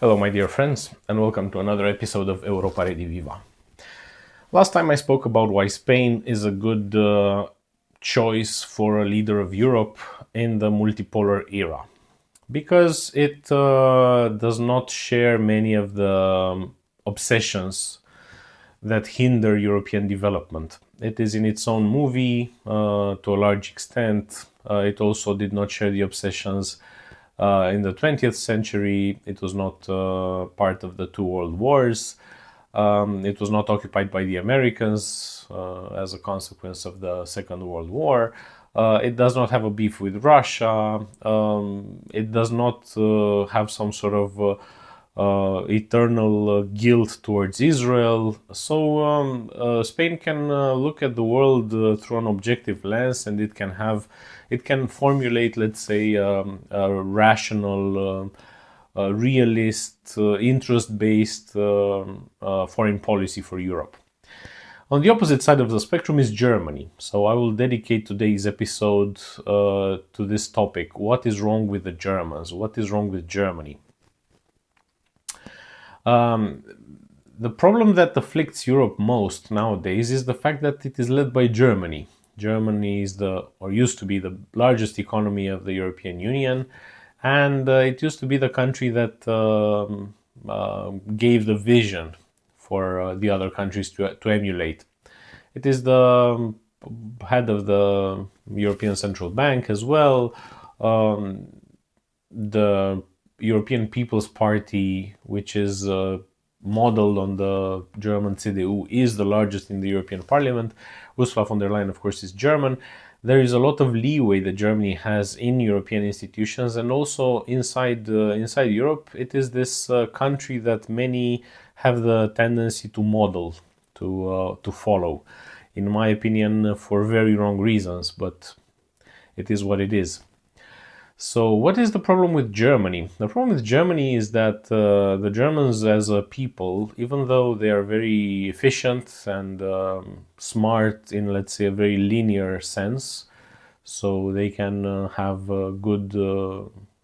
Hello, my dear friends, and welcome to another episode of Europa Rediviva. Last time I spoke about why Spain is a good choice for a leader of Europe in the multipolar era. Because it does not share many of the obsessions that hinder European development. It is in its own movie to a large extent. It also did not share the obsessions in the 20th century. It was not part of the two world wars. It was not occupied by the Americans as a consequence of the Second World War. It does not have a beef with Russia. It does not have some sort of eternal guilt towards Israel. So Spain can look at the world through an objective lens, and it can formulate, let's say, a rational, realist, interest-based foreign policy for Europe. On the opposite side of the spectrum is Germany. So I will dedicate today's episode to this topic. What is wrong with the Germans? What is wrong with Germany? The problem that afflicts Europe most nowadays is the fact that it is led by Germany. Germany is used to be the largest economy of the European Union, and it used to be the country that gave the vision for the other countries to emulate. It is the head of the European Central Bank as well. The European People's Party, which is modeled on the German CDU, is the largest in the European Parliament. Ursula von der Leyen, of course, is German. There is a lot of leeway that Germany has in European institutions, and also inside Europe, it is this country that many have the tendency to model, to follow. In my opinion, for very wrong reasons, but it is what it is. So what is the problem with Germany? The problem with Germany is that the Germans as a people, even though they are very efficient and smart in, let's say, a very linear sense, so they can have good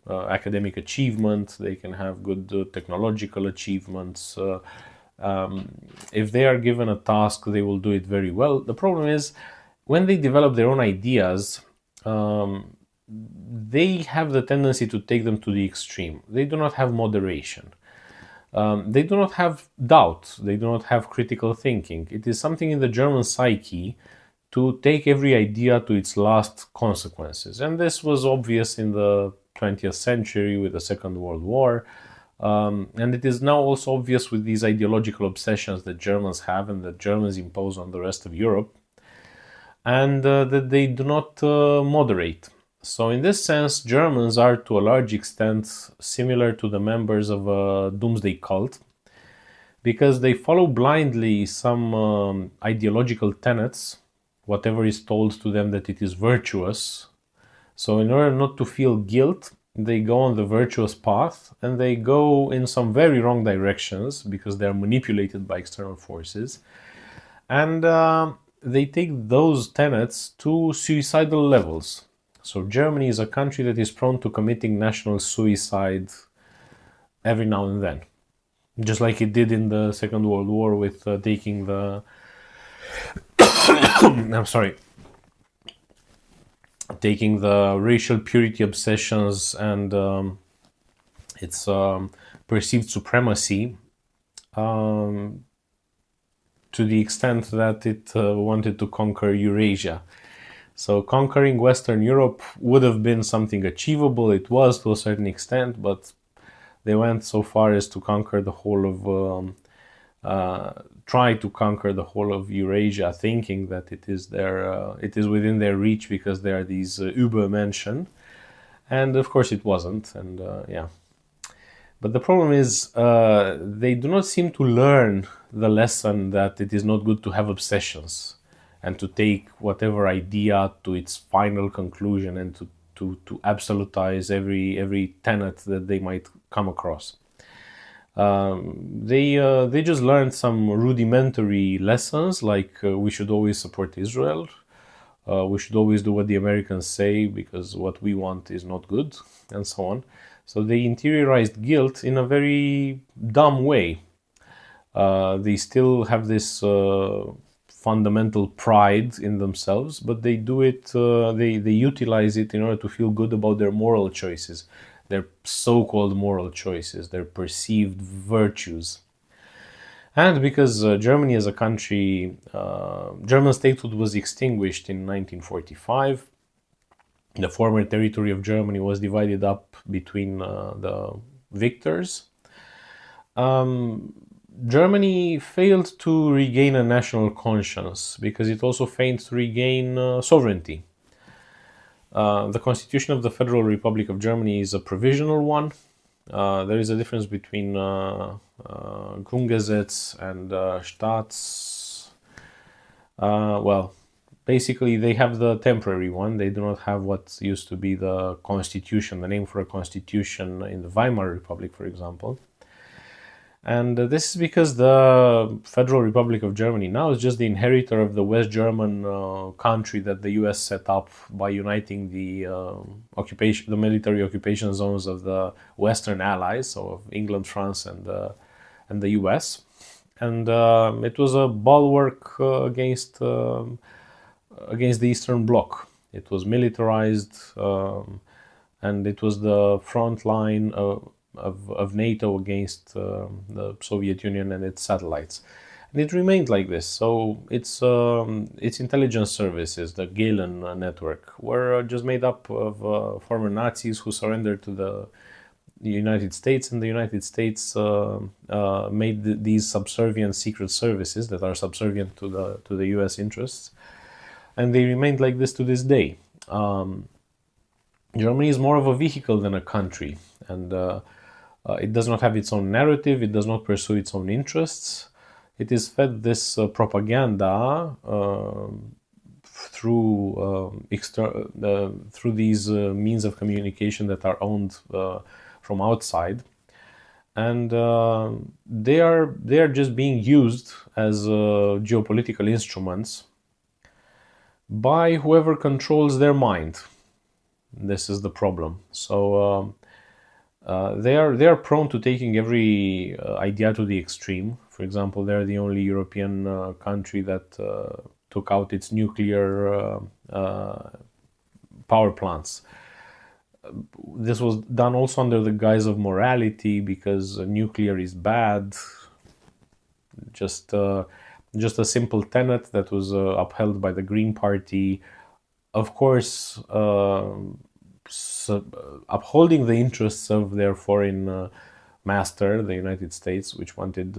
academic achievement, they can have good technological achievements. If they are given a task, they will do it very well. The problem is when they develop their own ideas, they have the tendency to take them to the extreme. They do not have moderation. They do not have doubt. They do not have critical thinking. It is something in the German psyche to take every idea to its last consequences. And this was obvious in the 20th century with the Second World War. And it is now also obvious with these ideological obsessions that Germans have and that Germans impose on the rest of Europe, and that they do not moderate. So in this sense, Germans are to a large extent similar to the members of a doomsday cult, because they follow blindly some ideological tenets, whatever is told to them that it is virtuous. So in order not to feel guilt, they go on the virtuous path, and they go in some very wrong directions because they are manipulated by external forces. And they take those tenets to suicidal levels. So Germany is a country that is prone to committing national suicide every now and then. Just like it did in the Second World War with taking the... taking the racial purity obsessions and its perceived supremacy to the extent that it wanted to conquer Eurasia. So conquering Western Europe would have been something achievable. It was to a certain extent, but they went so far as to conquer the whole of, try to conquer the whole of Eurasia, thinking that it is within their reach because there are these Übermenschen, and of course it wasn't. And but the problem is they do not seem to learn the lesson that it is not good to have obsessions and to take whatever idea to its final conclusion and to absolutize every tenet that they might come across. They just learned some rudimentary lessons, like we should always support Israel, we should always do what the Americans say because what we want is not good, and so on. So they interiorized guilt in a very dumb way. They still have this fundamental pride in themselves, but they do it, they utilize it in order to feel good about their moral choices, their so-called moral choices, their perceived virtues. And because Germany as a country, German statehood was extinguished in 1945, the former territory of Germany was divided up between the victors. Germany failed to regain a national conscience because it also failed to regain sovereignty. The Constitution of the Federal Republic of Germany is a provisional one. There is a difference between Grundgesetz and Staats. Well, basically, they have the temporary one. They do not have what used to be the constitution, the name for a constitution in the Weimar Republic, for example. And this is because the Federal Republic of Germany now is just the inheritor of the West German country that the US set up by uniting the the military occupation zones of the Western Allies, so of England, France, and the US. And it was a bulwark against the Eastern Bloc. It was militarized, and it was the front line of NATO against the Soviet Union and its satellites. And it remained like this. So its intelligence services, the Gehlen network, were just made up of former Nazis who surrendered to the United States, and the United States made these subservient secret services that are subservient to the US interests, and they remained like this to this day. Germany is more of a vehicle than a country, and it does not have its own narrative. It does not pursue its own interests. It is fed this propaganda through these means of communication that are owned from outside, and they are just being used as geopolitical instruments by whoever controls their mind. This is the problem. So they are prone to taking every idea to the extreme. For example, they're the only European country that took out its nuclear power plants. This was done also under the guise of morality, because nuclear is bad. Just a simple tenet that was upheld by the Green Party. Of course, upholding the interests of their foreign master, the United States, which wanted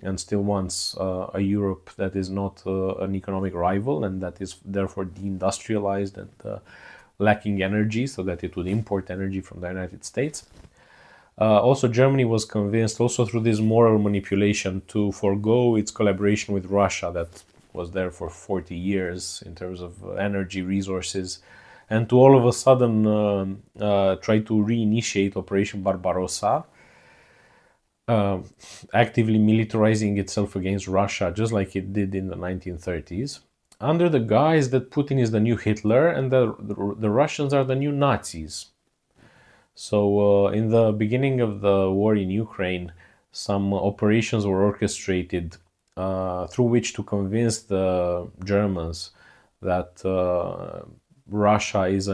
and still wants a Europe that is not an economic rival and that is therefore deindustrialized and lacking energy, so that it would import energy from the United States. Also, Germany was convinced, also through this moral manipulation, to forego its collaboration with Russia that was there for 40 years in terms of energy resources, and to all of a sudden try to reinitiate Operation Barbarossa, actively militarizing itself against Russia, just like it did in the 1930s, under the guise that Putin is the new Hitler and the Russians are the new Nazis. So in the beginning of the war in Ukraine, some operations were orchestrated through which to convince the Germans that Russia is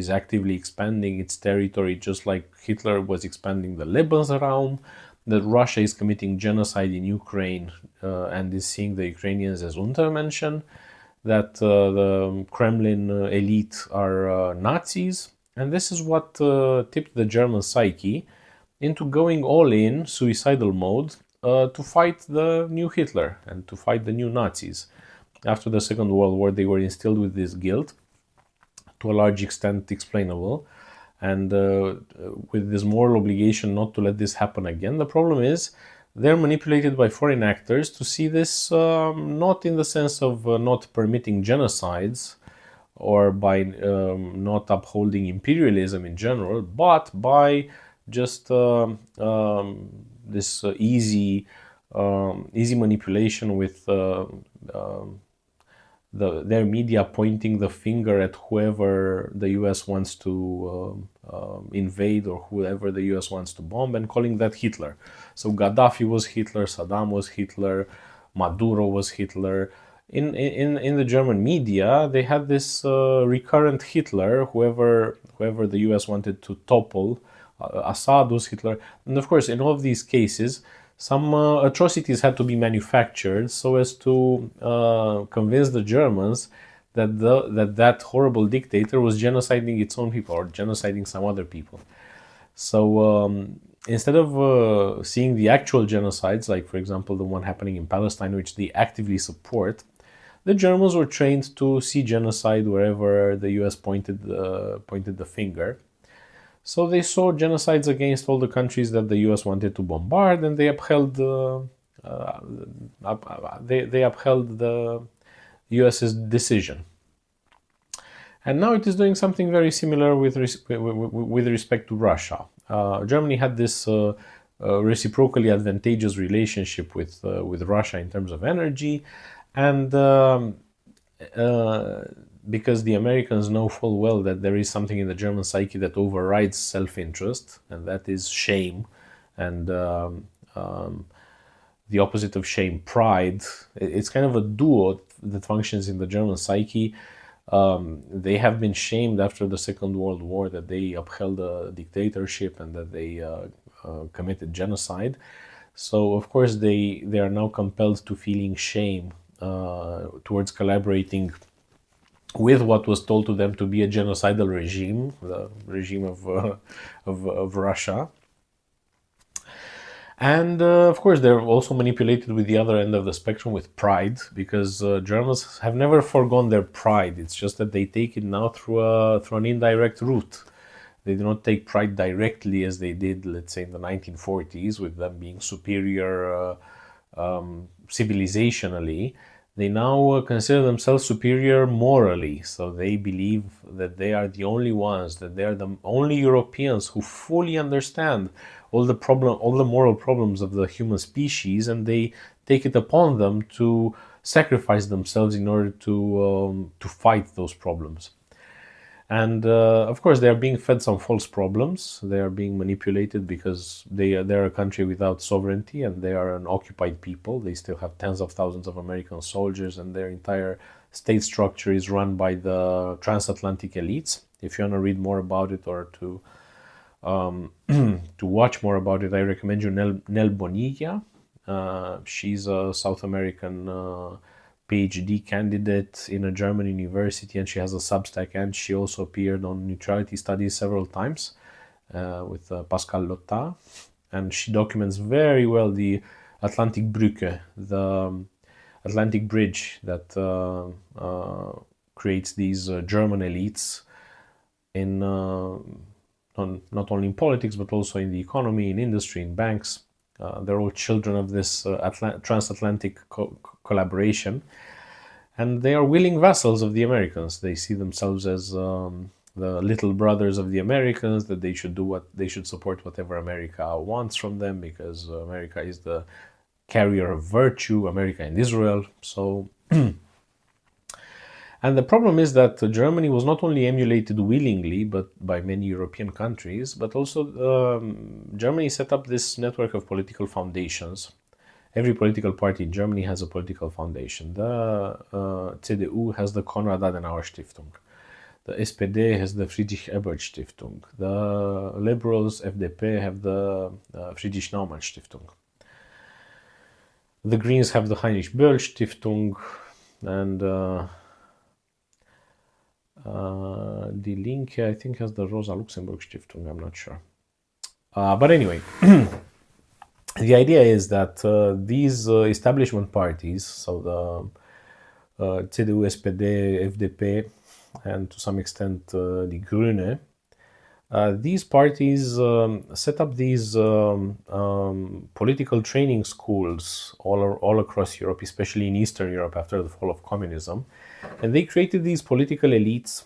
actively expanding its territory, just like Hitler was expanding the Lebensraum, that Russia is committing genocide in Ukraine and is seeing the Ukrainians as Untermenschen, that the Kremlin elite are Nazis. And this is what tipped the German psyche into going all in, suicidal mode, to fight the new Hitler and to fight the new Nazis. After the Second World War, they were instilled with this guilt, to a large extent explainable, and with this moral obligation not to let this happen again. The problem is they're manipulated by foreign actors to see this not in the sense of not permitting genocides or by not upholding imperialism in general, but by just this easy manipulation with their media pointing the finger at whoever the US wants to invade or whoever the US wants to bomb and calling that Hitler. So Gaddafi was Hitler, Saddam was Hitler, Maduro was Hitler. In the German media, they had this recurrent Hitler, whoever the US wanted to topple. Assad was Hitler. And of course, in all of these cases, some atrocities had to be manufactured so as to convince the Germans that that horrible dictator was genociding its own people or genociding some other people. So instead of seeing the actual genocides, like for example the one happening in Palestine, which they actively support, the Germans were trained to see genocide wherever the US pointed the finger. So they saw genocides against all the countries that the US wanted to bombard, and they upheld they upheld the US's decision. And now it is doing something very similar with respect to Russia. Germany had this reciprocally advantageous relationship with Russia in terms of energy, and because the Americans know full well that there is something in the German psyche that overrides self-interest, and that is shame, and the opposite of shame, pride. It's kind of a duo that functions in the German psyche. They have been shamed after the Second World War that they upheld a dictatorship and that they committed genocide. So of course they are now compelled to feeling shame towards collaborating with what was told to them to be a genocidal regime, the regime of Russia. And of course, they're also manipulated with the other end of the spectrum with pride, because Germans have never forgone their pride. It's just that they take it now through an indirect route. They do not take pride directly as they did, let's say, in the 1940s, with them being superior civilizationally. They now consider themselves superior morally. So they believe that they are the only ones, that they are the only Europeans who fully understand all the moral problems of the human species, and they take it upon them to sacrifice themselves in order to fight those problems. And of course, they are being fed some false problems. They are being manipulated because they're a country without sovereignty, and they are an occupied people. They still have tens of thousands of American soldiers, and their entire state structure is run by the transatlantic elites. If you want to read more about it or to watch more about it, I recommend you Nell Bonilla. She's a South American PhD candidate in a German university, and she has a Substack, and she also appeared on Neutrality Studies several times with Pascal Lotta, and she documents very well the Atlantic Brücke, the Atlantic Bridge that creates these German elites in not only in politics but also in the economy, in industry, in banks. They're all children of this transatlantic collaboration, and they are willing vassals of the Americans. They see themselves as the little brothers of the Americans, that they should support whatever America wants from them, because America is the carrier of virtue, America and Israel. So and the problem is that Germany was not only emulated willingly, but by many European countries, but also Germany set up this network of political foundations. Every political party in Germany has a political foundation. The CDU has the Konrad Adenauer Stiftung. The SPD has the Friedrich Ebert Stiftung. The Liberals, FDP, have the Friedrich Naumann Stiftung. The Greens have the Heinrich Böll Stiftung, and Die Linke, I think, has the Rosa Luxemburg Stiftung. I'm not sure. But anyway, the idea is that these establishment parties, so the CDU, SPD, FDP, and to some extent the Grüne, these parties set up these political training schools all across Europe, especially in Eastern Europe after the fall of communism. And they created these political elites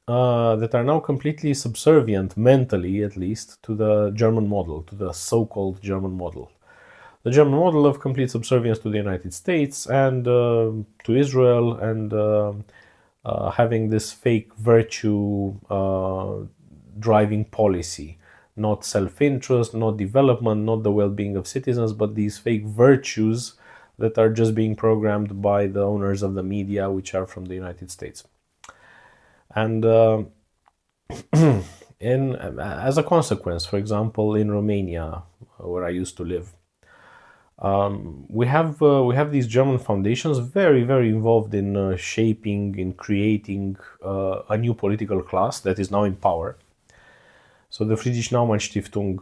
that are now completely subservient, mentally at least, to the German model, to the so-called German model. the German model of complete subservience to the United States and to Israel, and having this fake virtue driving policy, not self-interest, not development, not the well-being of citizens, but these fake virtues that are just being programmed by the owners of the media, which are from the United States. And as a consequence, for example, in Romania, where I used to live, we have these German foundations very, very involved in shaping, in creating a new political class that is now in power. So the Friedrich Naumann Stiftung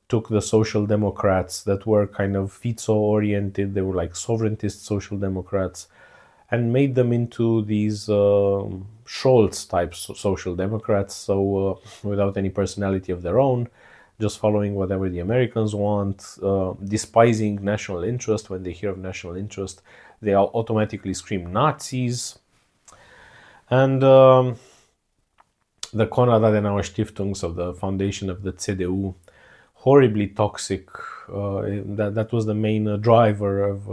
took the Social Democrats that were kind of Fico-oriented, they were like sovereigntist Social Democrats, and made them into these Scholz-type Social Democrats, so without any personality of their own, just following whatever the Americans want, despising national interest. When they hear of national interest, they automatically scream Nazis. And the Konrad Adenauer Stiftungs of the foundation of the CDU, horribly toxic. That was the main driver of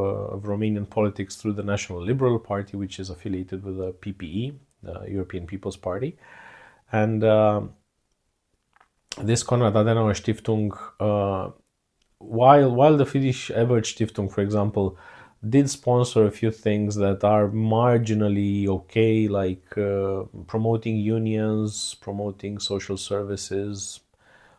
Romanian politics through the National Liberal Party, which is affiliated with the PPE, the European People's Party. And this Konrad Adenauer Stiftung, while the Friedrich Ebert Stiftung, for example, did sponsor a few things that are marginally okay, like promoting unions, promoting social services,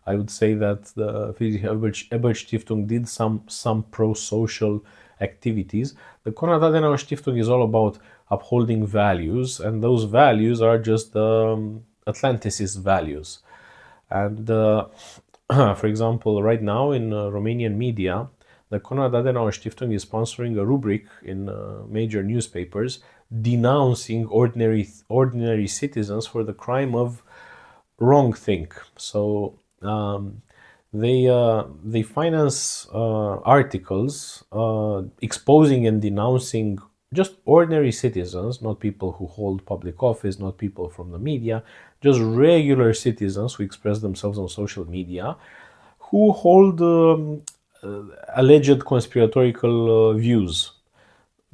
I would say that the Friedrich Ebert Stiftung did some pro-social activities. The Konrad Adenauer Stiftung is all about upholding values, and those values are just Atlanticist values. And for example, right now in Romanian media, the Konrad Adenauer Stiftung is sponsoring a rubric in major newspapers denouncing ordinary citizens for the crime of wrongthink. So they finance articles exposing and denouncing just ordinary citizens, not people who hold public office, not people from the media, just regular citizens who express themselves on social media, who hold alleged conspiratorial views,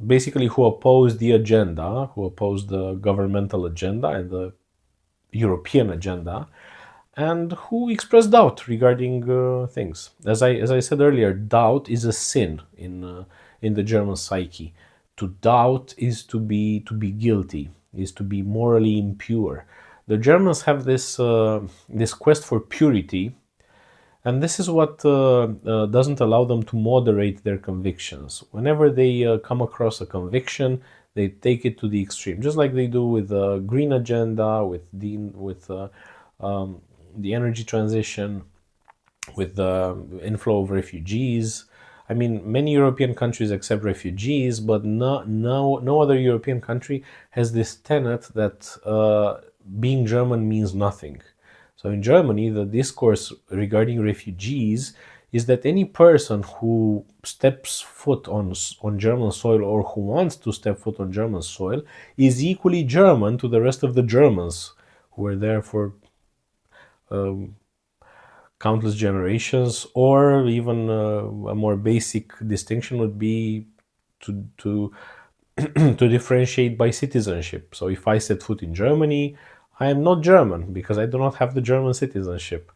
basically who oppose the agenda, who oppose the governmental agenda and the European agenda, and who express doubt regarding things. As I said earlier, doubt is a sin in the German psyche. To doubt is to be guilty, is to be morally impure. The Germans have this quest for purity, and this is what doesn't allow them to moderate their convictions. Whenever they come across a conviction, they take it to the extreme, just like they do with the green agenda, with the energy transition, with the inflow of refugees. I mean, many European countries accept refugees, but no other European country has this tenet that being German means nothing. So in Germany, the discourse regarding refugees is that any person who steps foot on German soil, or who wants to step foot on German soil, is equally German to the rest of the Germans who are there for countless generations. Or even a more basic distinction would be to to differentiate by citizenship. So if I set foot in Germany, I am not German because I do not have the German citizenship,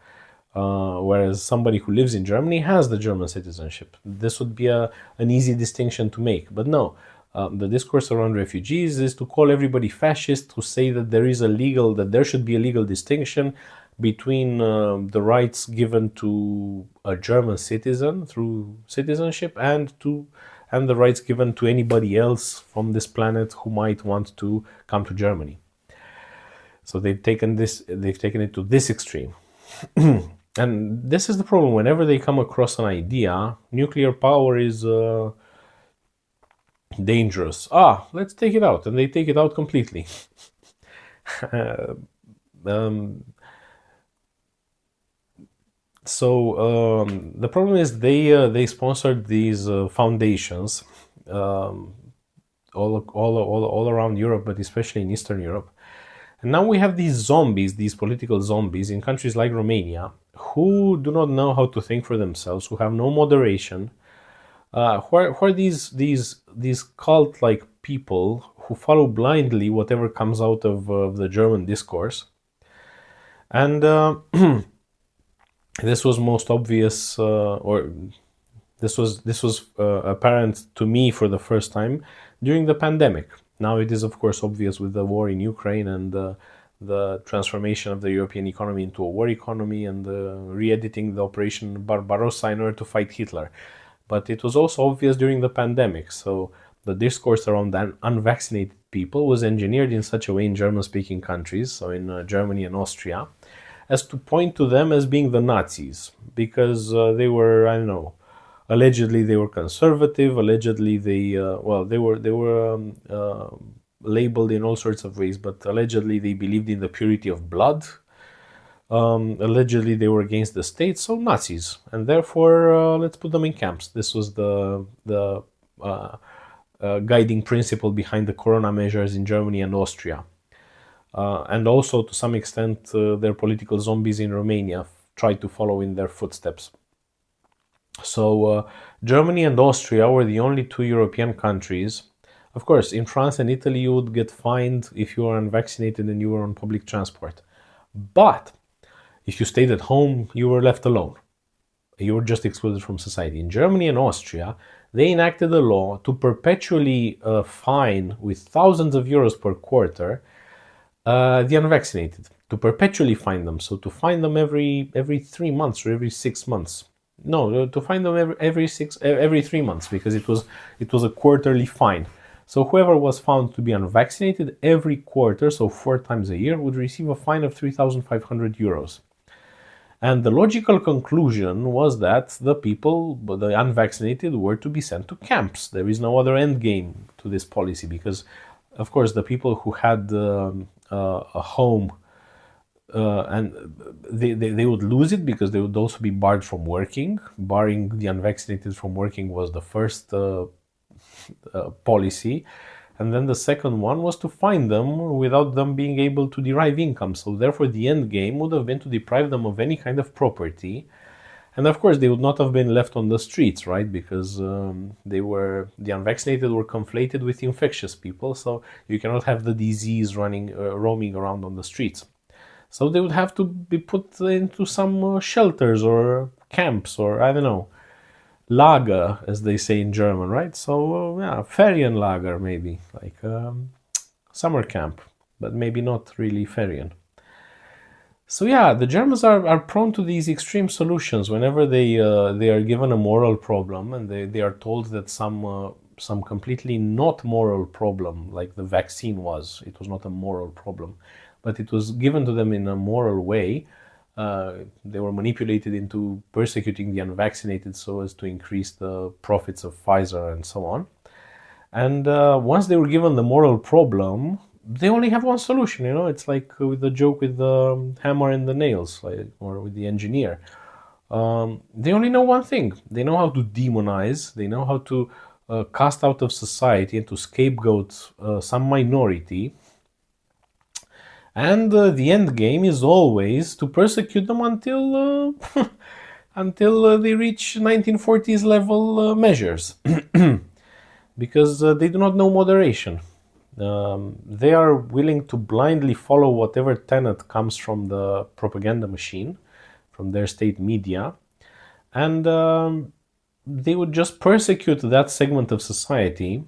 whereas somebody who lives in Germany has the German citizenship. This would be an easy distinction to make, but no. The discourse around refugees is to call everybody fascist, to say that there should be a legal distinction between the rights given to a German citizen through citizenship and the rights given to anybody else from this planet who might want to come to Germany. So they've taken it to this extreme. And this is the problem. Whenever they come across an idea, nuclear power is dangerous. Let's take it out. And they take it out completely. So the problem is they sponsored these foundations all around Europe, but especially in Eastern Europe. And now we have these zombies, these political zombies in countries like Romania, who do not know how to think for themselves, who have no moderation, who are these cult like people who follow blindly whatever comes out of the German discourse. And this was most obvious, or this was apparent to me for the first time during the pandemic. Now it is of course obvious with the war in Ukraine and the transformation of the European economy into a war economy and re-editing the Operation Barbarossa in order to fight Hitler. But it was also obvious during the pandemic. So the discourse around unvaccinated people was engineered in such a way in German-speaking countries, so in Germany and Austria, as to point to them as being the Nazis, because they were, I don't know, allegedly they were conservative. Allegedly they were labeled in all sorts of ways, but allegedly they believed in the purity of blood. Allegedly they were against the state, so Nazis, and therefore let's put them in camps. This was the guiding principle behind the corona measures in Germany and Austria. And also, to some extent, their political zombies in Romania tried to follow in their footsteps. So Germany and Austria were the only two European countries. Of course, in France and Italy, you would get fined if you were unvaccinated and you were on public transport. But if you stayed at home, you were left alone. You were just excluded from society. In Germany and Austria, they enacted a law to perpetually fine with thousands of euros per quarter the unvaccinated, to perpetually fine them. So to fine them every 3 months or every 6 months. No, to fine them every 3 months, because it was a quarterly fine. So whoever was found to be unvaccinated every quarter, so 4 times a year, would receive a fine of 3,500 euros. And the logical conclusion was that the unvaccinated, were to be sent to camps. There is no other end game to this policy, because, of course, the people who had a home, and they would lose it because they would also be barred from working. Barring the unvaccinated from working was the first policy. And then the second one was to fine them without them being able to derive income. So therefore the end game would have been to deprive them of any kind of property. And of course they would not have been left on the streets, right? Because the unvaccinated were conflated with infectious people. So you cannot have the disease roaming around on the streets. So they would have to be put into some shelters or camps, or I don't know, Lager, as they say in German, right? So yeah, Ferienlager maybe, like summer camp, but maybe not really Ferien. So yeah, the Germans are prone to these extreme solutions whenever they are given a moral problem, and they are told that some completely not moral problem, like the vaccine was. It was not a moral problem, but it was given to them in a moral way. They were manipulated into persecuting the unvaccinated so as to increase the profits of Pfizer and so on. And once they were given the moral problem, they only have one solution. It's like with the joke with the hammer and the nails, or with the engineer. They only know one thing. They know how to demonize. They know how to cast out of society and to scapegoat some minority. And the end game is always to persecute them until until they reach 1940s level measures, because they do not know moderation. They are willing to blindly follow whatever tenet comes from the propaganda machine, from their state media, and they would just persecute that segment of society.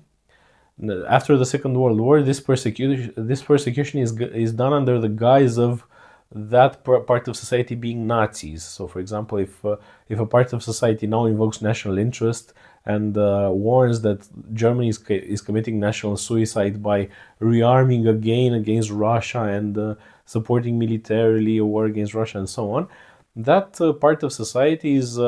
After the Second World War, this persecution is done under the guise of that part of society being Nazis. So, for example, if a part of society now invokes national interest and warns that Germany is committing national suicide by rearming again against Russia and supporting militarily a war against Russia and so on, that part of society is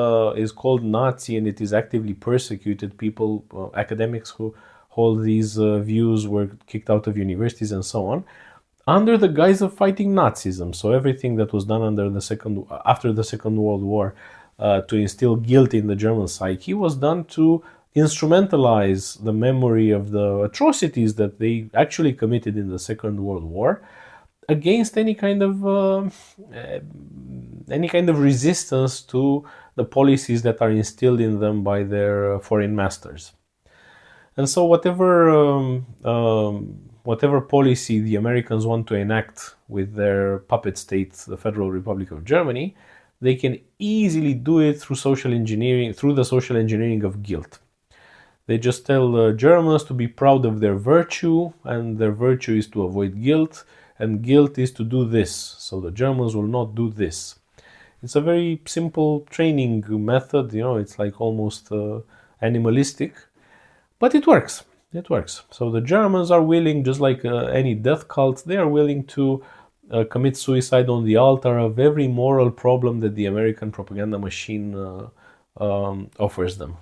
called Nazi, and it is actively persecuted. People, academics who hold these views were kicked out of universities and so on, under the guise of fighting Nazism. So everything that was done after the Second World War to instill guilt in the German psyche was done to instrumentalize the memory of the atrocities that they actually committed in the Second World War against any kind of resistance to the policies that are instilled in them by their foreign masters. And so whatever policy the Americans want to enact with their puppet state, the Federal Republic of Germany, they can easily do it through social engineering, through the social engineering of guilt. They just tell Germans to be proud of their virtue, and their virtue is to avoid guilt, and guilt is to do this. So the Germans will not do this. It's a very simple training method, it's like almost animalistic, but it works. It works. So the Germans are willing, just like any death cult, they are willing to commit suicide on the altar of every moral problem that the American propaganda machine offers them.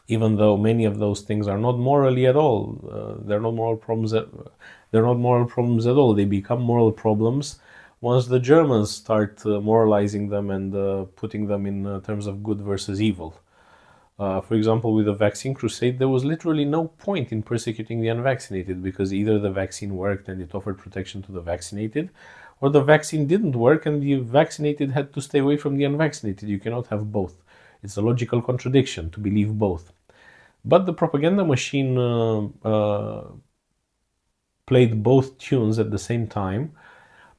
Even though many of those things are not morally at all, they're not moral problems. They're not moral problems at all. They become moral problems once the Germans start moralizing them and putting them in terms of good versus evil. For example, with the vaccine crusade, there was literally no point in persecuting the unvaccinated, because either the vaccine worked and it offered protection to the vaccinated, or the vaccine didn't work and the vaccinated had to stay away from the unvaccinated. You cannot have both. It's a logical contradiction to believe both. But the propaganda machine played both tunes at the same time,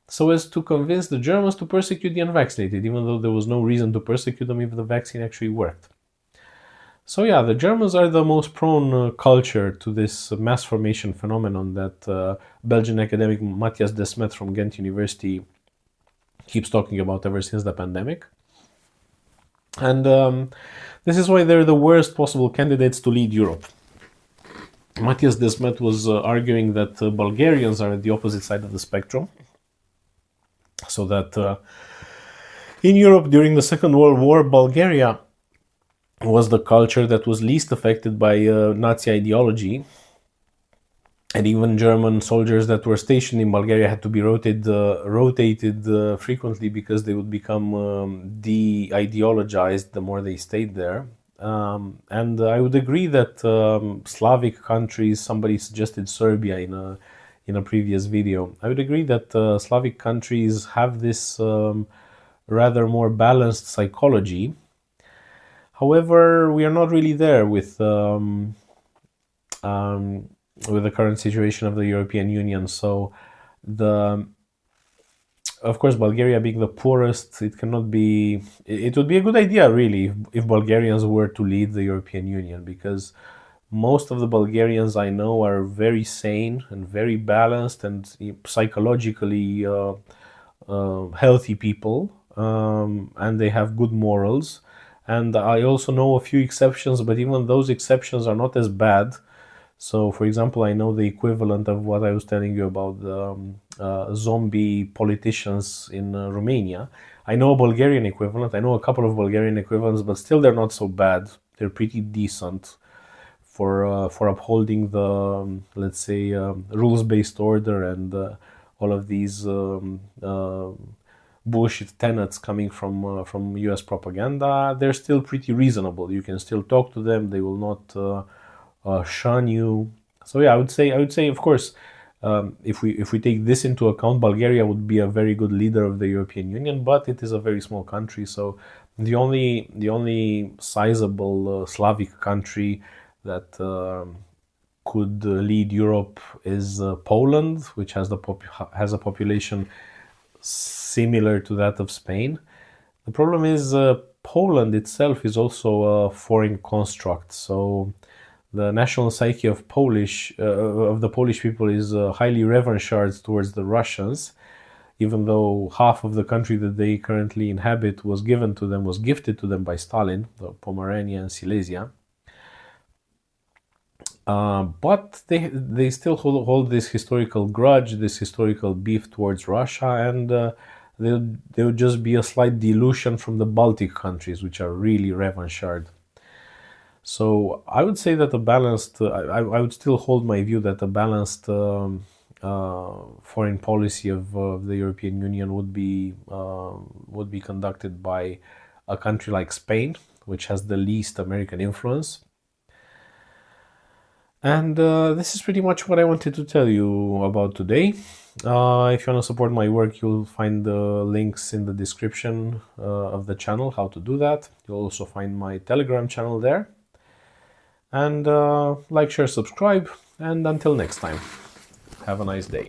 so as to convince the Germans to persecute the unvaccinated, even though there was no reason to persecute them if the vaccine actually worked. So yeah, the Germans are the most prone culture to this mass formation phenomenon that Belgian academic Matthias Desmet from Ghent University keeps talking about ever since the pandemic. And this is why they're the worst possible candidates to lead Europe. Matthias Desmet was arguing that Bulgarians are at the opposite side of the spectrum. So that in Europe during the Second World War, Bulgaria was the culture that was least affected by Nazi ideology. And even German soldiers that were stationed in Bulgaria had to be rotated frequently, because they would become de-ideologized the more they stayed there. And I would agree that Slavic countries, somebody suggested Serbia in a previous video. I would agree that Slavic countries have this rather more balanced psychology. However, we are not really there with the current situation of the European Union. So, of course, Bulgaria being the poorest, it cannot be. It would be a good idea, really, if Bulgarians were to lead the European Union, because most of the Bulgarians I know are very sane and very balanced and psychologically healthy people, and they have good morals. And I also know a few exceptions, but even those exceptions are not as bad. So, for example, I know the equivalent of what I was telling you about the zombie politicians in Romania. I know a Bulgarian equivalent. I know a couple of Bulgarian equivalents, but still they're not so bad. They're pretty decent for upholding the, let's say, rules-based order and all of these bullshit tenets coming from US propaganda. They're still pretty reasonable. You can still talk to them. They will not shun you. So yeah, I would say, of course, if we take this into account, Bulgaria would be a very good leader of the European Union, but it is a very small country. So the only sizable Slavic country that could lead Europe is Poland, which has a population similar to that of Spain. The problem is Poland itself is also a foreign construct. So the national psyche of the Polish people is highly revanchard towards the Russians, even though half of the country that they currently inhabit was gifted to them by Stalin, the Pomerania and Silesia. But they still hold this historical grudge, this historical beef towards Russia, and they would just be a slight dilution from the Baltic countries, which are really revanchard. So I would say that I would still hold my view that a balanced foreign policy of the European Union would be conducted by a country like Spain, which has the least American influence. And this is pretty much what I wanted to tell you about today. If you want to support my work, you'll find the links in the description of the channel, how to do that. You'll also find my Telegram channel there. And like, share, subscribe, and until next time, have a nice day.